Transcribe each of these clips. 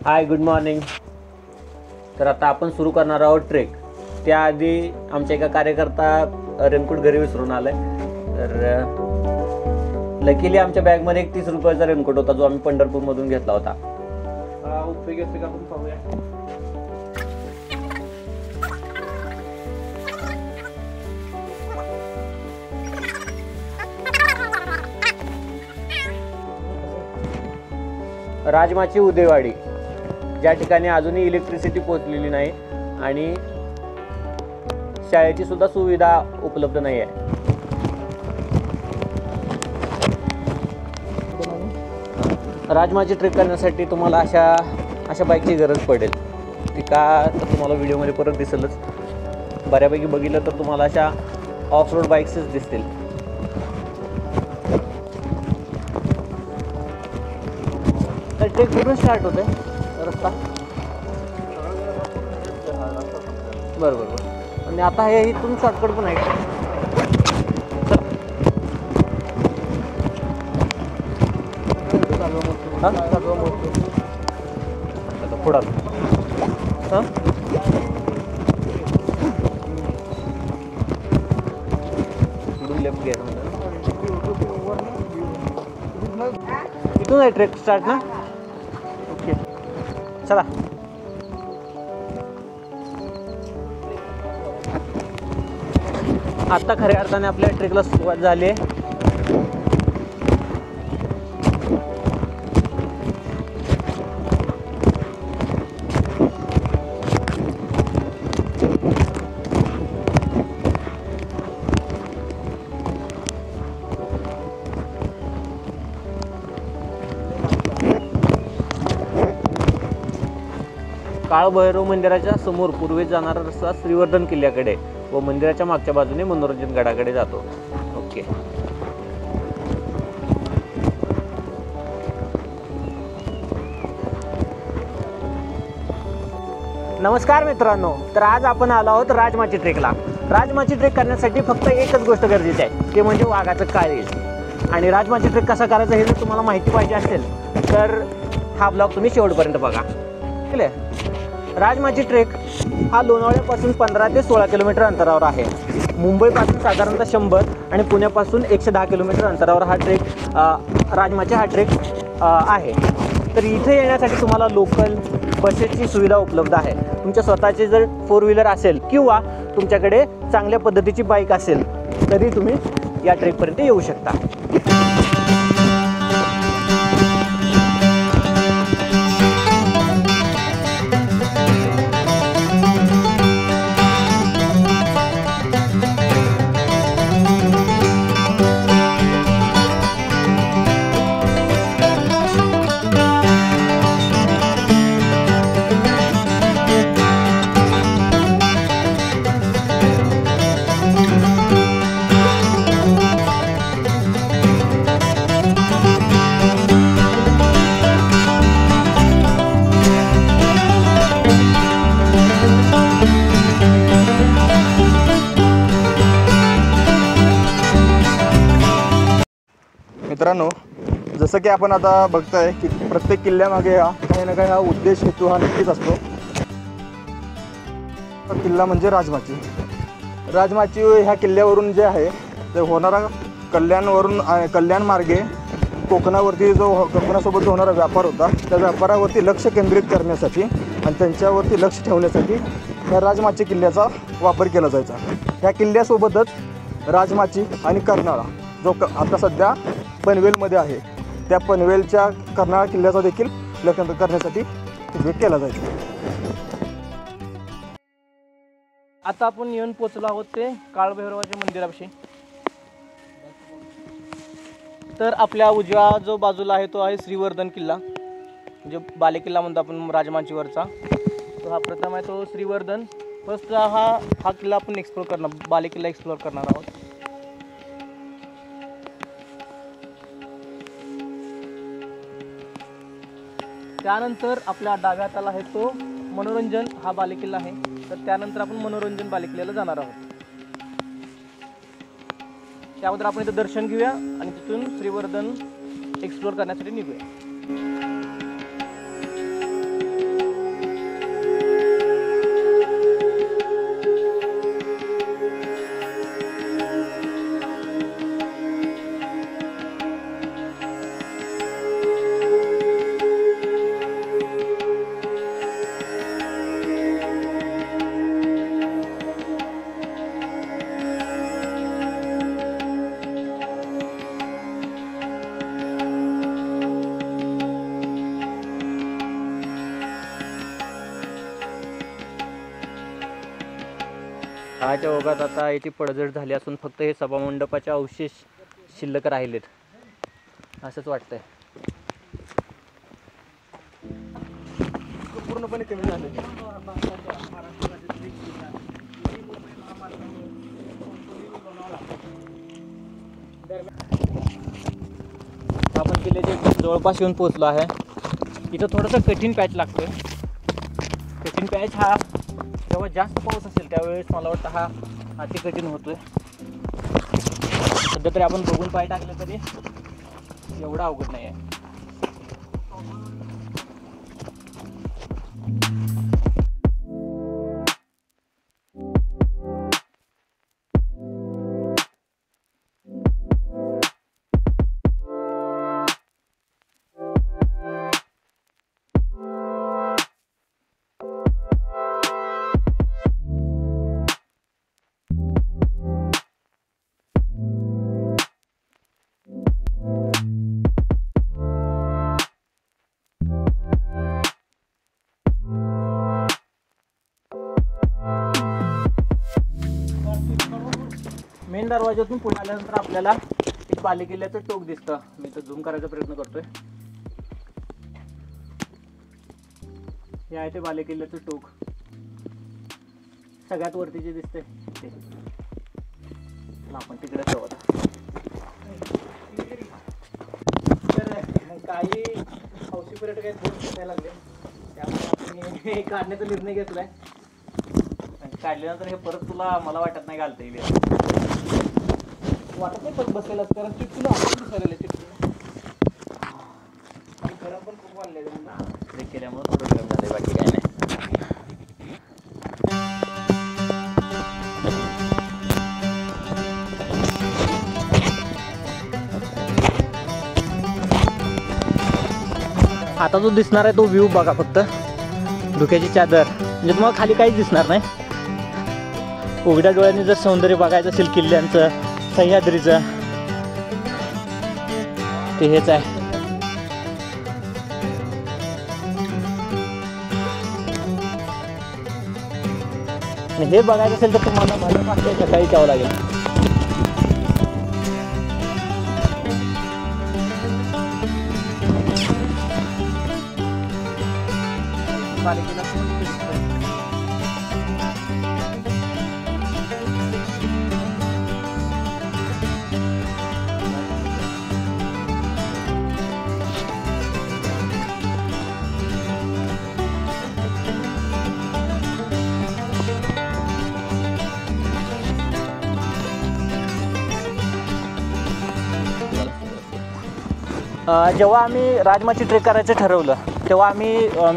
हाय, good morning. तर आता आपण सुरू करणार आहोत ट्रेक. त्याआधी आमच्या एका कार्यकर्ता रेनकोट घरी विसरून आलाय. तर लकीली आमच्या बॅगमध्ये एक 30 रुपयाचा रेनकोट होता, जो आम्ही पंढरपूरमधून घेतला होता. उपयोग येतो का आपण पाहूया. राजमाची उदेवाडी, ज्या ठिकाणी अजूनही इलेक्ट्रिसिटी पोहोचलेली नाही आणि शाळेची सुद्धा सुविधा उपलब्ध नाही आहे. राजमाची ट्रेक करण्यासाठी तुम्हाला अशा बाईकची गरज पडेल. ती का तर तुम्हाला व्हिडिओमध्ये परत दिसेलच. बऱ्यापैकी बघितलं तर तुम्हाला अशा ऑफ रोड बाईक्सच दिसतील. तर ट्रेक कुठून स्टार्ट होते रस्ता? बरोबर. आणि आता हे इथून शॉर्टकट पण आहे का? पुढं लेफ्ट घ्या. इथून आहे ट्रेक स्टार्ट ना. ओके, चला. आता खऱ्या अर्थाने आपल्या ट्रेकला सुरुवात झाली आहे. काळभैरव मंदिराच्या समोर पूर्वेस जाणारा रस्ता श्रीवर्धन किल्ल्याकडे व मंदिराच्या मागच्या बाजूने मनोरंजन गडाकडे जातो. ओके. नमस्कार मित्रांनो. तर आज आपण आलो आहोत राजमाची ट्रेकला. राजमाची ट्रेक करण्यासाठी फक्त एकच गोष्ट गरजेची आहे, ते म्हणजे वाघाचं काळीज. आणि राजमाची ट्रेक कसा करायचा हे जर तुम्हाला माहिती पाहिजे असेल तर हा ब्लॉग तुम्ही शेवटपर्यंत बघा. ठीक आहे. राजमाची ट्रेक हा लोणावळ्यापासून 15 ते 16 किलोमीटर अंतरावर आहे. मुंबईपासून साधारणतः 100 आणि पुण्यापासून 110 किलोमीटर अंतरावर हा ट्रेक राजमाची ट्रेक आहे. तर इथे येण्यासाठी तुम्हाला लोकल बसेसची सुविधा उपलब्ध आहे. तुमच्या स्वतःचे जर 4 व्हीलर असेल किंवा तुमच्याकडे चांगल्या पद्धतीची बाईक असेल तरी तुम्ही या ट्रेकपर्यंत येऊ शकता. मित्रांनो, जसं की आपण आता बघताय की प्रत्येक किल्ल्यामागे काही ना काही हा उद्देश हेतू हा नक्कीच असतो. किल्ला म्हणजे राजमाची ह्या किल्ल्यावरून जे आहे ते होणारा कल्याण मार्गे कोकणासोबत जो होणारा व्यापार होता त्या व्यापारावरती लक्ष केंद्रित करण्यासाठी आणि त्यांच्यावरती लक्ष ठेवण्यासाठी या राजमाची किल्ल्याचा वापर केला जायचा. ह्या किल्ल्यासोबतच राजमाची आणि कर्नाळा जो आता सध्या पनवेलमध्ये आहे त्या पनवेलच्या कर्नाळा किल्ल्याचा देखील लक्ष करण्यासाठी उपयोग केला जायचा. आता आपण येऊन पोचलो आहोत ते काळभैरवाच्या मंदिरापाशी. तर आपल्या उजव्या जो बाजूला आहे तो आहे श्रीवर्धन किल्ला, म्हणजे बालेकिल्ला म्हणतो आपण राजमाचीवरचा. तो हा प्रथम आहे तो श्रीवर्धन. फर्स्ट हा किल्ला आपण एक्सप्लोर करणार, बालेकिल्ला एक्सप्लोर करणार आहोत. त्यानंतर आपल्या डाव्या हाताला आहे तो मनोरंजन हा बालेकिल्ला आहे. तर त्यानंतर आपण मनोरंजन बालेकिल्ल्याला जाणार आहोत. त्यानंतर आपण इथं दर्शन घेऊया आणि तिथून श्रीवर्धन एक्सप्लोर करण्यासाठी निघूया. काळाच्या ओघात आता याची पडझड झाली असून फक्त हे सभामंडपाचे अवशेष शिल्लक राहिलेत असंच वाटतंय. पूर्णपणे कमी झाले. आपण किल्ल्याच्या जवळपास येऊन पोहोचलो आहे. इथं थोडंसं कठीण पॅच लागतोय. कठीण पॅच हा जेव्हा जास्त पाऊस असेल त्यावेळेस मला वाटतं हा अति कठीण होतोय. सध्या तरी आपण बघून पाय टाकलं तरी एवढं अवघड नाही आहे. मेन दरवाज्यातून पुढे आल्यानंतर आपल्याला एक बालेकिल्ल्याचं टोक दिसतं. मी तर झूम करायचा प्रयत्न करतोय. हे आहे ते बालेकिल्ल्याचं टोक. सगळ्यात वरती जे दिसतंय ते आपण तिकडे जाऊ आता. तर काही हौशी पर्यटक आहेत दोन दिसायला लागले त्यामुळे आपण हे काढण्याचा निर्णय घेतलाय. काढल्यानंतर हे परत तुला मला वाटत नाही घालता येईल. वाटत नाही पण बसायला कारण चिटकून आपण दिसायला चिटकून आणि गरम पण खूप वाढले ट्रेक केल्यामुळे थोडं गरम झालंय बाकी काय नाही. आता जो दिसणार आहे तो व्ह्यू बघा फक्त. धुक्याची चादर म्हणजे तुम्हाला खाली काहीच दिसणार नाही. उघड्या डोळ्यांनी जर सौंदर्य बघायचं असेल किल्ल्यांचं सह्याद्रीचं ते हेच आहे. आणि हे बघायचं असेल तर तुम्हाला भले पाचच्या सकाळी यावं लागेल. जेव्हा आम्ही राजमाची ट्रेक करायचं ठरवलं तेव्हा मी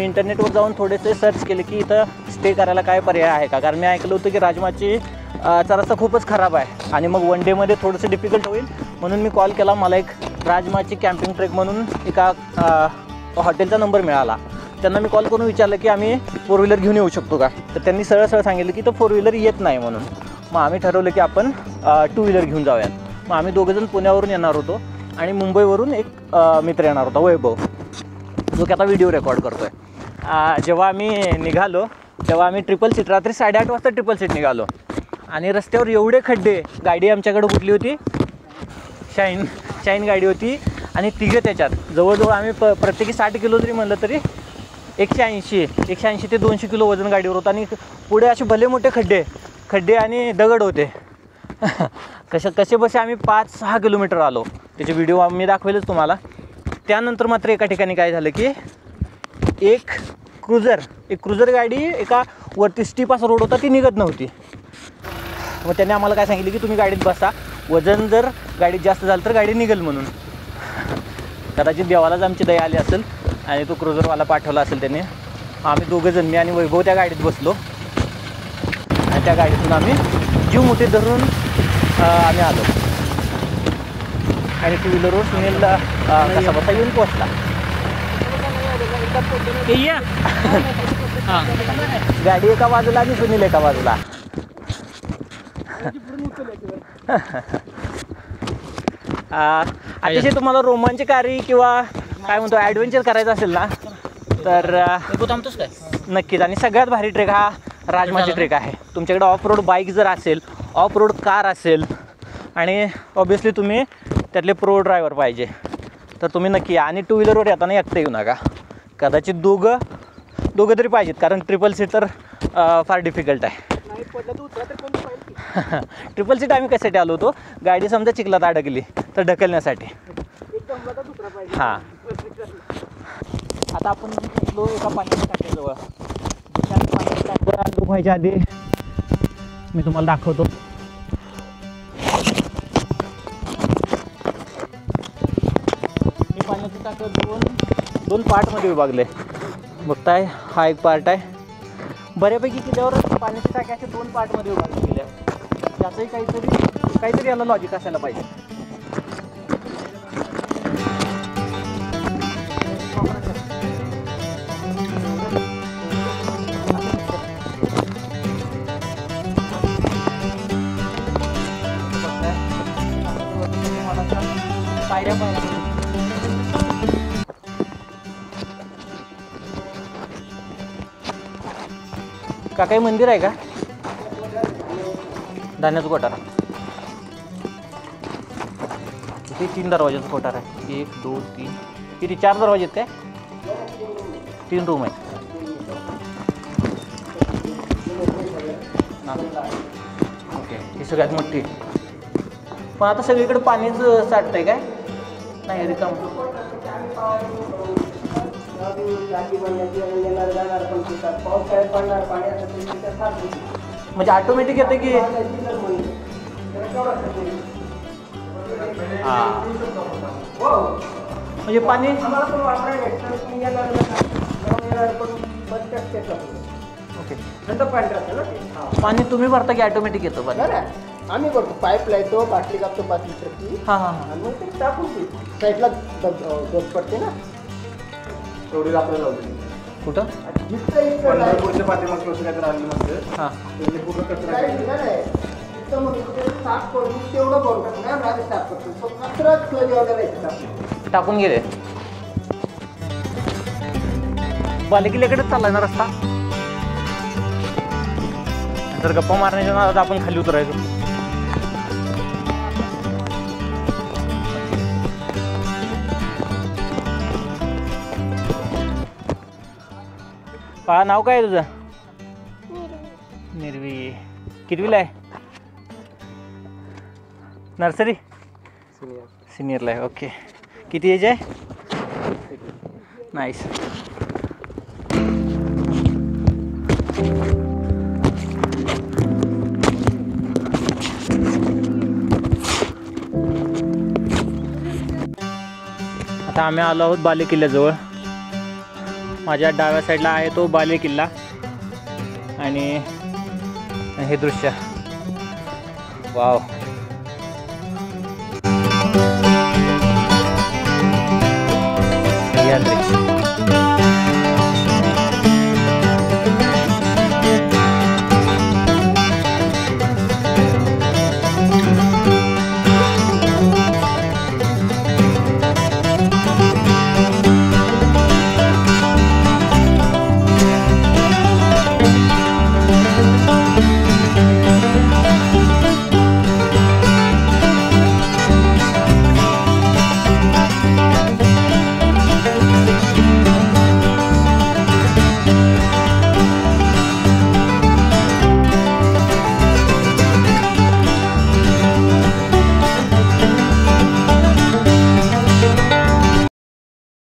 इंटरनेटवर जाऊन थोडेसे सर्च केले की इथं स्टे करायला काय पर्याय आहे का. कारण मी ऐकलं होतं की राजमाची रस्ता खूपच खराब आहे आणि मग वन डेमध्ये थोडंसं डिफिकल्ट होईल. म्हणून मी कॉल केला. मला एक राजमाची कॅम्पिंग ट्रेक म्हणून एका हॉटेलचा नंबर मिळाला. त्यांना मी कॉल करून विचारलं की आम्ही 4 व्हीलर घेऊन येऊ शकतो का. तर त्यांनी सरळ सांगितलं की इथं 4 व्हीलर येत नाही म्हणून. मग आम्ही ठरवलं की आपण 2 व्हीलर घेऊन जाऊयात. मग आम्ही दोघंजण पुण्यावरून येणार होतो आणि मुंबईवरून एक मित्र येणार होता वैभव, जो की आता व्हिडिओ रेकॉर्ड करतो आहे. जेव्हा आम्ही निघालो तेव्हा आम्ही ट्रिपल सीट रात्री 8:30 वाजता ट्रिपल सीट निघालो आणि रस्त्यावर एवढे खड्डे. गाडी आमच्याकडे कुठली होती, शाईन गाडी होती आणि तिघे त्याच्यात. जवळजवळ आम्ही प्रत्येकी 60 किलो जरी म्हणलं तरी 180 ते 200 किलो वजन गाडीवर होतं. आणि पुढे असे भले मोठे खड्डे आणि दगड होते. कसे बसे आम्ही 5-6 किलोमीटर आलो. त्याचे व्हिडिओ मी दाखवेलच तुम्हाला. त्यानंतर मात्र एका ठिकाणी काय झालं की एक क्रुझर गाडी एका वरती स्टीप असा रोड होता ती निघत नव्हती. मग त्याने आम्हाला काय सांगितलं की तुम्ही गाडीत बसा, वजन जर गाडीत जास्त झालं तर गाडी निघेल म्हणून. कदाचित देवालाच आमची दया आली असेल आणि तो क्रुझरवाला पाठवला असेल त्याने. आम्ही दोघंजण, मी आणि वैभव, त्या गाडीत बसलो आणि त्या गाडीतून आम्ही जीव मुठीत धरून आम्ही आलो आणि 2 व्हीलरवर सुनीलला कसा बसा येऊन पोहोचला. गाडी एका बाजूला आणि सुनील एका बाजूला. अतिशय तुम्हाला रोमांचकारी किंवा काय म्हणतो ॲडव्हेंचर करायचं असेल ना तर नक्कीच. आणि सगळ्यात भारी ट्रेक हा राजमाची ट्रेक आहे. तुमच्याकडे ऑफ रोड बाईक जर असेल, ऑफ रोड कार असेल आणि ऑब्वियसली तुम्ही त्यातले प्रो ड्रायव्हर पाहिजे तर तुम्ही नक्की या. आणि टू व्हीलरवर येताना एकटं येऊ नका, कदाचित दोघं तरी पाहिजेत, कारण ट्रिपल सीट तर फार डिफिकल्ट आहे. ट्रिपल सीट आम्ही कशासाठी आलो होतो, गाडी समजा चिखलात अडकली तर ढकलण्यासाठी. हां, आता आपण पोचलो एका पाण्याच्या टाक्याजवळ. पाण्याच्या टाक्यावर व्हायच्या आधी मी तुम्हाला दाखवतो. मी पाण्याच्या टाक्यावर दोन पार्टमध्ये विभागले. बघताय, हा एक पार्ट आहे. बऱ्यापैकी किल्ल्यावर पाण्याच्या टाक्या अशा 2 पार्टमध्ये विभागल्या गेल्या. त्याचंही काहीतरी याला लॉजिक असायला पाहिजे. पायऱ्या का काही मंदिर आहे का? धान्याचं कोठार. इथे 3 दरवाजाचं कोठार आहे. 1 2 3 किती 4 दरवाजे आहेत काय? 3 रूम आहेत. ओके, ही सगळ्यात मोठी. पण आता सगळीकडे पाणीच साठतंय काय? नाही रिकाम. म्हणजे ऑटोमॅटिक येते की म्हणजे पाणी ओके. पाणी तुम्ही भरता की ऑटोमॅटिक येतं पाणी? आम्ही करतो, पाईप लावतो, बाटली कापतो 5 लिटरची. हां हां आणि मग ते टाकून साईडला डोस पडते ना, एवढी आपल्याला लावली. कुठं? पंढरपूरच्या पाठीमागचं कसं काय तर आली म्हणते, हां त्यांनी पूर्ण कचरा काही केला. ठिकाण आहे तिथं मग ते साफ करून तेवढं करून टाकून आम्ही साफ करतो. तो कचराच जेवढ्याला येतं टाकून. टाकून गेले. बालेकिल्ल्याकडेच चाललाय ना रस्ता? तर गप्पा मारण्याच्या नादात आपण खाली उतरायचो. नाव काय आहे तुझं? निर्वी. कितवीला आहे? नर्सरी सिनियरला आहे. ओके. किती एज आहे? नाईस. आता आम्ही आलो आहोत बाले किल्ल्याजवळ. माझ्या डाव्या साईडला आहे तो बाले किल्ला आणि हे दृश्य वाव.